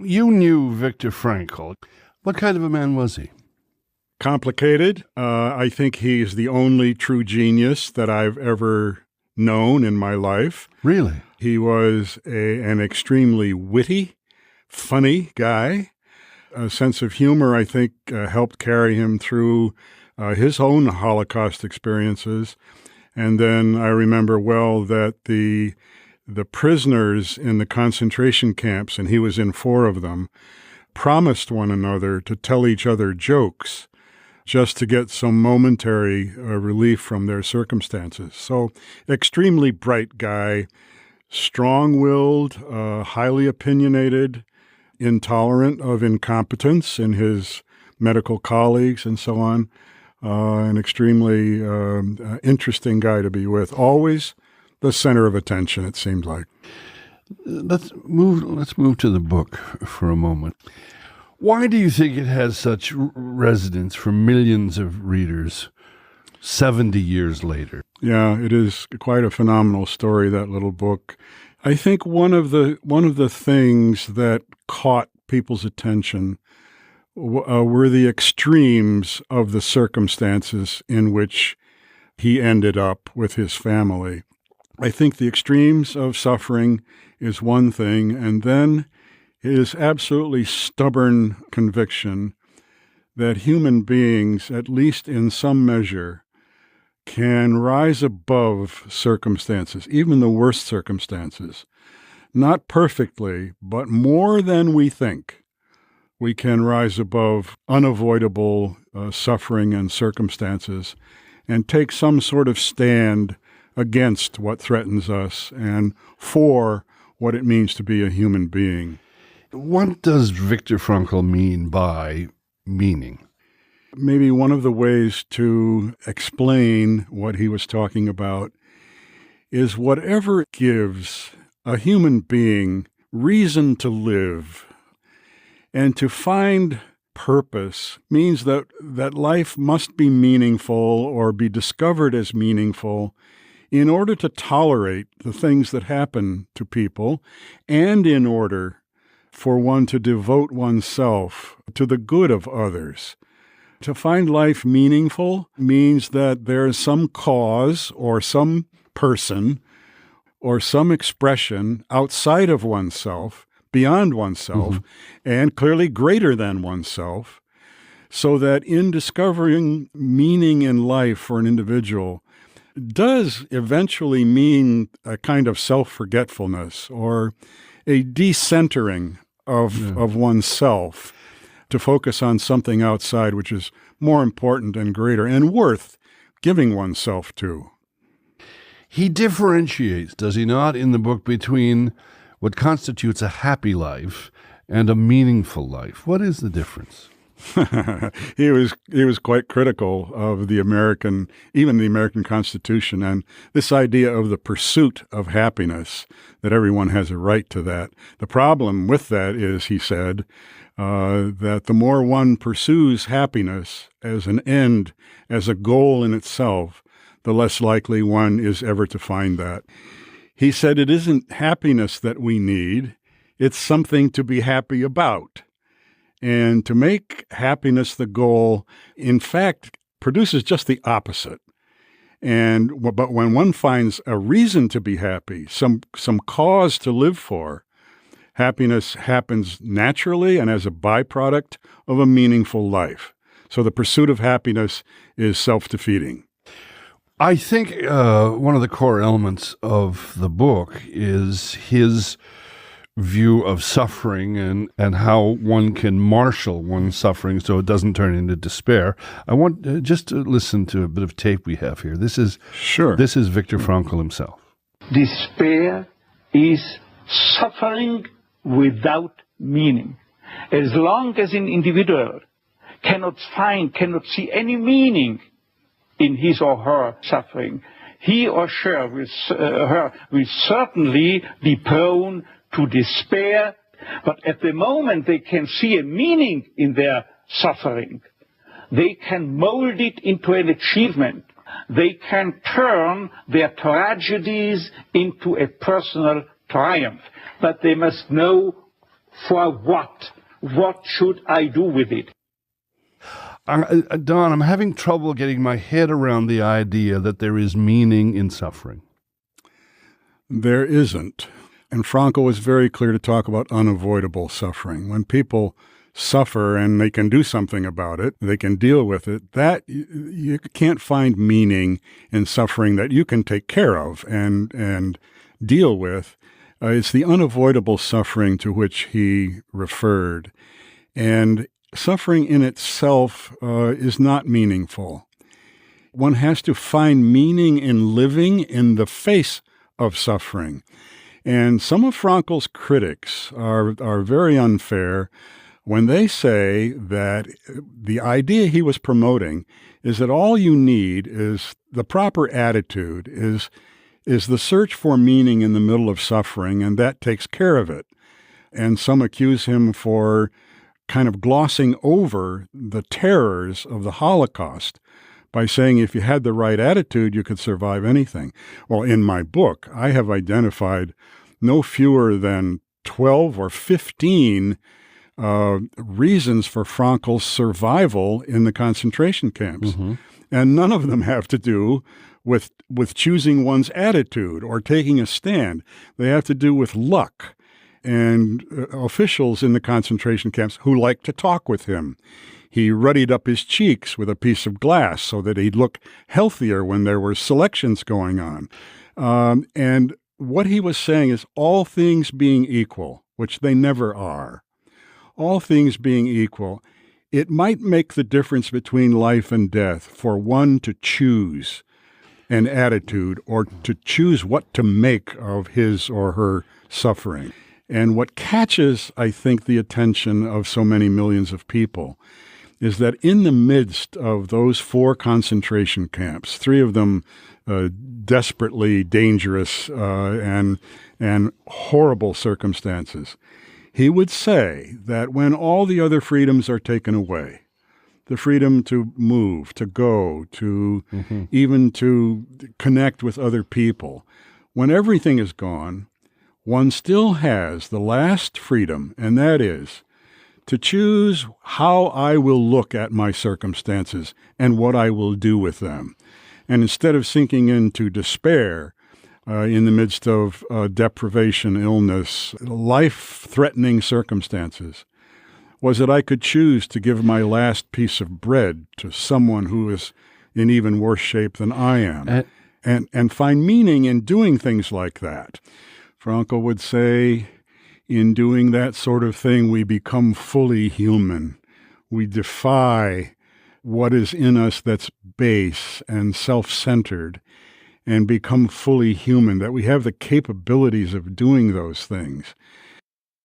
You knew Viktor Frankl. What kind of a man was he? Complicated. I think he's the only true genius that I've ever known in my life. Really? He was an extremely witty, funny guy. A sense of humor, I think, helped carry him through his own Holocaust experiences. And then I remember well that the prisoners in the concentration camps, and he was in 4 of them, promised one another to tell each other jokes just to get some momentary relief from their circumstances. So extremely bright guy, strong-willed, highly opinionated, intolerant of incompetence in his medical colleagues and so on. An extremely interesting guy to be with. Always the center of attention, it seemed like. Let's move to the book for a moment. Why do you think it has such resonance for millions of readers 70 years later? Yeah, it is quite a phenomenal story, that little book. I think one of the things that caught people's attention were the extremes of the circumstances in which he ended up with his family. I think the extremes of suffering is one thing, and then his absolutely stubborn conviction that human beings, at least in some measure, can rise above circumstances, even the worst circumstances. Not perfectly, but more than we think. We can rise above unavoidable suffering and circumstances and take some sort of stand against what threatens us and for what it means to be a human being. What does Viktor Frankl mean by meaning? Maybe one of the ways to explain what he was talking about is whatever gives a human being reason to live and to find purpose means that life must be meaningful or be discovered as meaningful in order to tolerate the things that happen to people and in order for one to devote oneself to the good of others. To find life meaningful means that there is some cause or some person or some expression outside of oneself, beyond oneself, and clearly greater than oneself, so that in discovering meaning in life for an individual does eventually mean a kind of self-forgetfulness or a decentering of oneself to focus on something outside which is more important and greater and worth giving oneself to. He differentiates, does he not, in the book between what constitutes a happy life and a meaningful life. What is the difference? He was quite critical of the American Constitution and this idea of the pursuit of happiness, that everyone has a right to that. The problem with that is, he said, that the more one pursues happiness as an end, as a goal in itself, the less likely one is ever to find that. He said it isn't happiness that we need, it's something to be happy about. And to make happiness the goal, in fact, produces just the opposite. But when one finds a reason to be happy, some cause to live for, happiness happens naturally and as a byproduct of a meaningful life. So the pursuit of happiness is self-defeating. I think one of the core elements of the book is his view of suffering and how one can marshal one's suffering so it doesn't turn into despair. I want just to listen to a bit of tape we have here. This is Viktor Frankl himself. Despair is suffering without meaning. As long as an individual cannot see any meaning in his or her suffering, he or she will certainly be prone to despair, but at the moment they can see a meaning in their suffering, they can mold it into an achievement. They can turn their tragedies into a personal triumph. But they must know For what? What should I do with it? Don, I'm having trouble getting my head around the idea that there is meaning in suffering. There isn't. And Frankl was very clear to talk about unavoidable suffering. When people suffer and they can do something about it, they can deal with it, that you can't find meaning in suffering that you can take care of and deal with. It's the unavoidable suffering to which he referred. And suffering in itself is not meaningful. One has to find meaning in living in the face of suffering. And some of Frankl's critics are very unfair when they say that the idea he was promoting is that all you need is the proper attitude, is the search for meaning in the middle of suffering, and that takes care of it. And some accuse him for kind of glossing over the terrors of the Holocaust by saying if you had the right attitude, you could survive anything. Well, in my book, I have identified no fewer than 12 or 15 reasons for Frankl's survival in the concentration camps. Mm-hmm. And none of them have to do with choosing one's attitude or taking a stand. They have to do with luck and officials in the concentration camps who liked to talk with him. He ruddied up his cheeks with a piece of glass so that he'd look healthier when there were selections going on. And what he was saying is all things being equal, which they never are, all things being equal, it might make the difference between life and death for one to choose an attitude or to choose what to make of his or her suffering. And what catches, I think, the attention of so many millions of people is that in the midst of those 4 concentration camps, 3 of them desperately dangerous and horrible circumstances, he would say that when all the other freedoms are taken away, the freedom to move, to go, to even to connect with other people, when everything is gone, one still has the last freedom, and that is to choose how I will look at my circumstances and what I will do with them. And instead of sinking into despair in the midst of deprivation, illness, life-threatening circumstances, was that I could choose to give my last piece of bread to someone who is in even worse shape than I am, and find meaning in doing things like that. Frankl would say, in doing that sort of thing, we become fully human. We defy what is in us that's base and self-centered and become fully human, that we have the capabilities of doing those things.